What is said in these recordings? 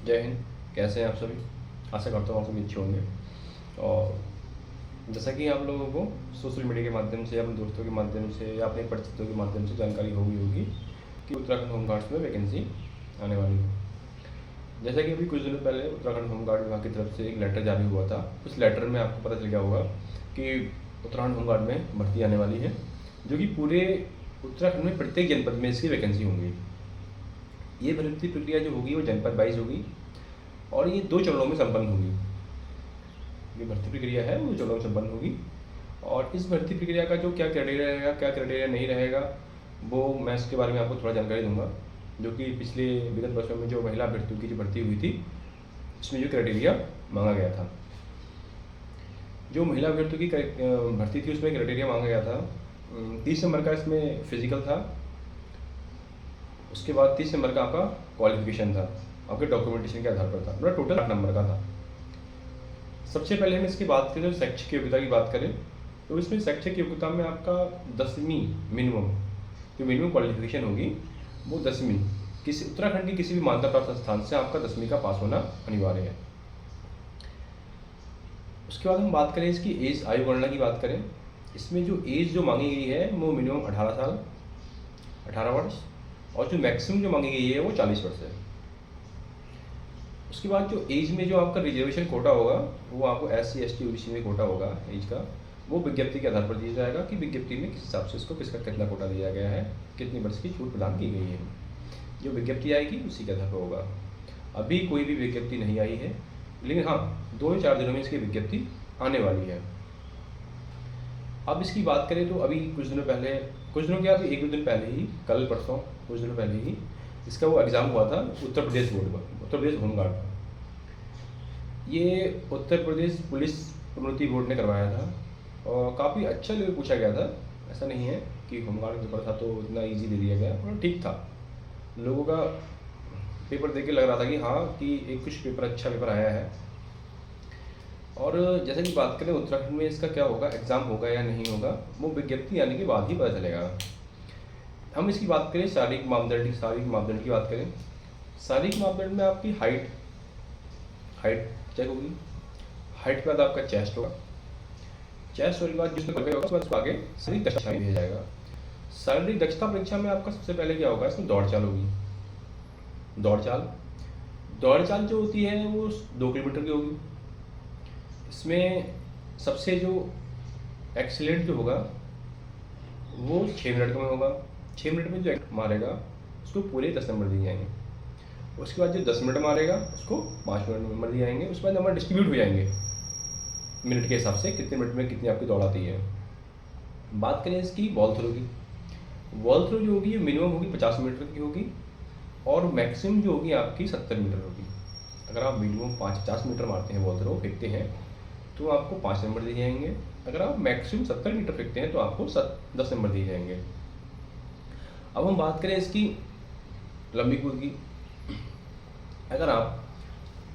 जय हिंद। कैसे हैं आप सभी? आशा करता हूँ आप सभी अच्छे होंगे। और जैसा कि आप लोगों को सोशल मीडिया के माध्यम से, अपने दोस्तों के माध्यम से या अपने परिचितों के माध्यम से जानकारी होगी कि उत्तराखंड होमगार्ड्स में वैकेंसी आने वाली है। जैसा कि अभी कुछ दिनों पहले उत्तराखंड होमगार्ड विभाग की तरफ से एक लेटर जारी हुआ था। उस लेटर में आपको पता चल गया होगा कि उत्तराखंड होमगार्ड में भर्ती आने वाली है, जो कि पूरे उत्तराखंड में प्रत्येक जनपद में इसकी वैकेंसी होंगी। ये भर्ती प्रक्रिया जो होगी वो जनपद वाइज होगी और ये 2 चरणों में संपन्न होगी। ये भर्ती प्रक्रिया है वो 2 चरणों में संपन्न होगी। और इस भर्ती प्रक्रिया का जो क्या क्राइटेरिया रहेगा, क्या क्राइटेरिया नहीं रहेगा, वो मैं इसके बारे में आपको थोड़ा जानकारी दूंगा। जो कि पिछले विगत वर्षों में जो महिला अभ्यर्थियों की जो भर्ती हुई थी, इसमें जो क्राइटेरिया मांगा गया था, जो महिला अभ्यर्थियों की भर्ती थी उसमें क्राइटेरिया मांगा गया था 30 नंबर का इसमें फिजिकल था। उसके बाद 30 नंबर का आपका क्वालिफिकेशन था, आपके डॉक्यूमेंटेशन के आधार पर था। मतलब टोटल 8 नंबर का था। सबसे पहले हम इसकी बात करें, तो शैक्षिक योग्यता की बात करें तो इसमें शैक्षिक योग्यता में आपका 10वीं मिनिमम, जो मिनिमम क्वालिफिकेशन होगी वो 10वीं, किसी उत्तराखंड की किसी भी मान्यता प्राप्त संस्थान से आपका 10वीं का पास होना अनिवार्य है। उसके बाद हम बात करें इसकी एज, आयु गणना की बात करें, इसमें जो एज जो मांगी गई है वो मिनिमम 18 साल, 18 वर्ष, और जो मैक्सिमम जो मांगी गई है वो 40 वर्ष है। उसके बाद जो एज में जो आपका रिजर्वेशन कोटा होगा वो आपको SC ST OBC में कोटा होगा एज का, वो विज्ञप्ति के आधार पर दिया जाएगा कि विज्ञप्ति में किस हिसाब से इसको किसका कितना कोटा दिया गया है, कितनी वर्ष की छूट प्रदान की गई है। जो विज्ञप्ति आएगी उसी के आधार पर होगा। अभी कोई भी विज्ञप्ति नहीं आई है, लेकिन हाँ 2 या 4 दिनों में इसकी विज्ञप्ति आने वाली है। अब इसकी बात करें तो अभी कुछ दिनों क्या, अभी 1-2 दिन पहले ही, कल परसों कुछ दिनों पहले ही इसका वो एग्ज़ाम हुआ था उत्तर प्रदेश बोर्ड का, उत्तर प्रदेश होमगार्ड। ये उत्तर प्रदेश पुलिस प्रोन्नति बोर्ड ने करवाया था और काफ़ी अच्छा लेवल पूछा गया था। ऐसा नहीं है कि होमगार्ड पेपर था तो इतना इजी दे दिया गया, और ठीक था। लोगों का पेपर देख के लग रहा था कि हाँ कि एक कुछ पेपर अच्छा पेपर आया है। और जैसे कि बात करें उत्तराखंड में इसका क्या होगा, एग्ज़ाम होगा या नहीं होगा, वो विज्ञप्ति आने के बाद ही पता चलेगा। हम इसकी बात करें शारीरिक मापदंड की बात करें, शारीरिक मापदंड में आपकी हाइट चेक होगी। हाइट के बाद आपका चेस्ट होगा, चेस्ट होने के बाद जिसमें होगा उसके बाद आगे शारीरिक दक्षता दिया जाएगा। शारीरिक दक्षता परीक्षा में आपका सबसे पहले क्या होगा, इसमें दौड़ चाल होगी। दौड़ चाल जो होती है वो 2 किलोमीटर की होगी। इसमें सबसे जो एक्सीलेंट जो होगा वो 6 मिनट का में होगा। 6 मिनट में जो मारेगा उसको पूरे 10 नंबर दिए जाएंगे। उसके बाद जो 10 मिनट मारेगा उसको 5 मिनट नंबर दिए जाएंगे। उसके बाद नंबर डिस्ट्रीब्यूट हो जाएंगे मिनट के हिसाब से, कितने मिनट में कितनी आपकी दौड़ आती है। बात करें इसकी वॉल थ्रो की, वॉल थ्रो जो होगी ये मिनिमम होगी 50 मीटर की होगी और मैक्सिमम जो होगी आपकी 70 मीटर होगी। अगर आप मिनिमम 50 मीटर मारते हैं, वॉल थ्रो फेंकते हैं, तो आपको 5 नंबर दिए जाएंगे। अगर आप मैक्सिमम 70 मीटर फेंकते हैं तो आपको 10 नंबर दिए जाएंगे। अब हम बात करें इसकी लंबी कूद की। अगर आप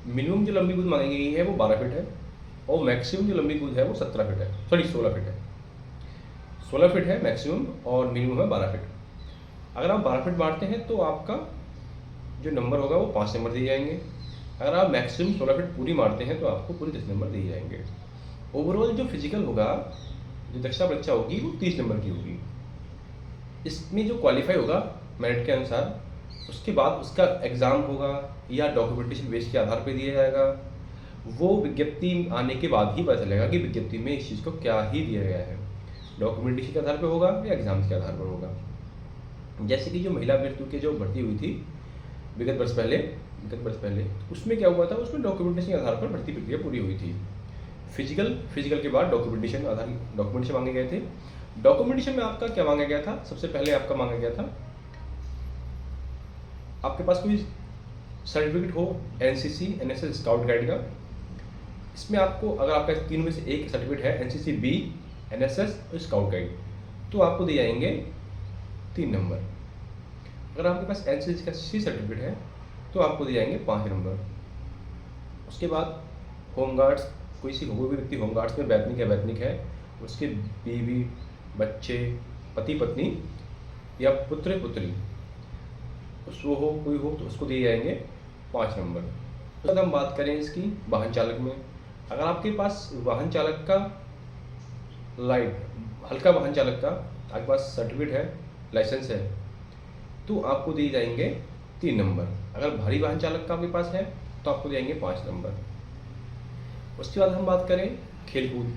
मिनिमम जो लंबी कूद मांगी गई है वो 12 फीट है और मैक्सिमम जो लंबी कूद है वो 16 फीट है। 16 फीट है मैक्सिमम और मिनिमम है 12 फीट। अगर आप 12 फीट मारते हैं तो आपका जो नंबर होगा वो 5 नंबर दिए जाएंगे। अगर आप मैक्सिमम 16 फीट पूरी मारते हैं तो आपको पूरे 10 नंबर दिए जाएंगे। ओवरऑल जो फिजिकल होगा, जो दक्षता परीक्षा होगी वो 30 नंबर की होगी। इसमें जो क्वालिफाई होगा मेरिट के अनुसार, उसके बाद उसका एग्ज़ाम होगा या डॉक्यूमेंटेशन बेस के आधार पर दिया जाएगा। वो विज्ञप्ति आने के बाद ही पता चलेगा कि विज्ञप्ति में इस चीज़ को क्या ही दिया गया है, डॉक्यूमेंटेशन के आधार पर होगा या एग्ज़ाम्स के आधार पर होगा। जैसे कि जो महिला अभ्यर्थियों की जो भर्ती हुई थी विगत वर्ष पहले, उसमें क्या हुआ था, उसमें डॉक्यूमेंटेशन के आधार पर भर्ती प्रक्रिया पूरी हुई थी। फिजिकल के बाद डॉक्यूमेंटेशन मांगे गए थे। डॉक्यूमेंटेशन में आपका क्या मांगा गया था, सबसे पहले आपका मांगा गया था आपके पास कोई सर्टिफिकेट हो NCC NSS स्काउट गाइड का। इसमें आपको अगर आपका 3 में से एक सर्टिफिकेट है NCC B NSS और स्काउट गाइड, तो आपको दिए जाएंगे 3 नंबर। अगर आपके पास NCC का C सर्टिफिकेट है तो आपको दिए जाएंगे 5 नंबर। उसके बाद होमगार्ड्स, कोई भी व्यक्ति होमगार्ड्स में वैतनिक है, उसके बीवी बच्चे पति पत्नी या पुत्र पुत्री कोई हो तो उसको दिए जाएंगे 5 नंबर। तो हम बात करें इसकी वाहन चालक में, अगर आपके पास वाहन चालक का हल्का वाहन चालक का आपके पास सर्टिफिकेट है, लाइसेंस है, तो आपको दिए जाएंगे 3 नंबर। अगर भारी वाहन चालक का आपके पास है तो आपको दिए 5 नंबर। उसके बाद हम बात करें खेलकूद।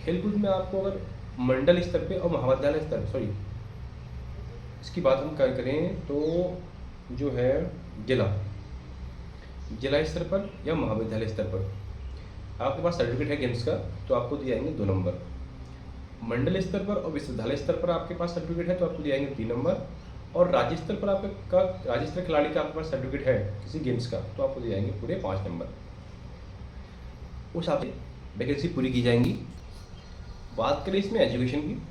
खेलकूद में आपको अगर मंडल स्तर पे और महाविद्यालय स्तर इसकी बात हम करें तो जो है जिला स्तर पर या महाविद्यालय स्तर पर आपके पास सर्टिफिकेट है गेम्स का तो आपको दिए जाएंगे 2 नंबर। मंडल स्तर पर और विश्वविद्यालय स्तर पर आपके पास सर्टिफिकेट है तो आपको दिए जाएंगे 3 नंबर। और राज्य स्तर पर राज्य स्तर खिलाड़ी का आपके पास सर्टिफिकेट है किसी गेम्स का तो आपको दिए जाएंगे पूरे 5 नंबर। उस हिसाब से वैकेंसी पूरी की जाएंगी। बात करें इसमें एजुकेशन की,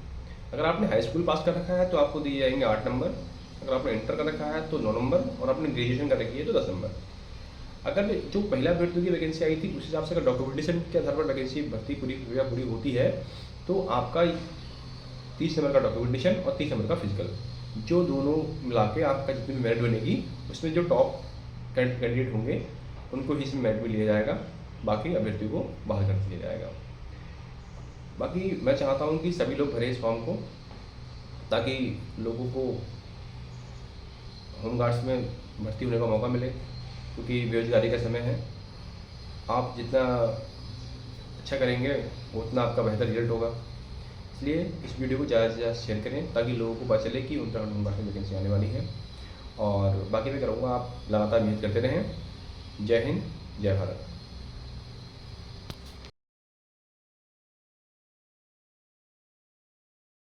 अगर आपने हाई स्कूल पास कर रखा है तो आपको दिए जाएंगे 8 नंबर। अगर आपने इंटर कर रखा है तो 9 नंबर और आपने ग्रेजुएशन कर रखी है तो 10 नंबर। अगर जो पहला भर्ती की वैकेंसी आई थी उस हिसाब से अगर डॉक्यूमेंटेशन के आधार पर वैकेंसी भर्ती पूरी होती है तो आपका 30 नंबर का डॉक्यूमेंटेशन और 30 नंबर का फिजिकल, जो दोनों मिला के आपका जितनी भी मेरिट बनेगी उसमें जो टॉप कैंडिडेट होंगे उनको ही इसमें मेरिट में लिया जाएगा, बाकी अभ्यर्थियों को बाहर कर दिया जाएगा। बाकी मैं चाहता हूँ कि सभी लोग भरें इस फॉर्म को ताकि लोगों को होमगार्ड्स में भर्ती होने का मौका मिले, क्योंकि बेरोजगारी का समय है। आप जितना अच्छा करेंगे उतना आपका बेहतर रिजल्ट होगा। इसलिए इस वीडियो को ज़्यादा से ज़्यादा शेयर करें ताकि लोगों को पता चले कि उत्तराखंड होमगार्ड्स में वैकेंसी आने वाली है। और बाकी मैं करूँगा आप लगातार मेहनत करते रहें। जय हिंद, जय भारत।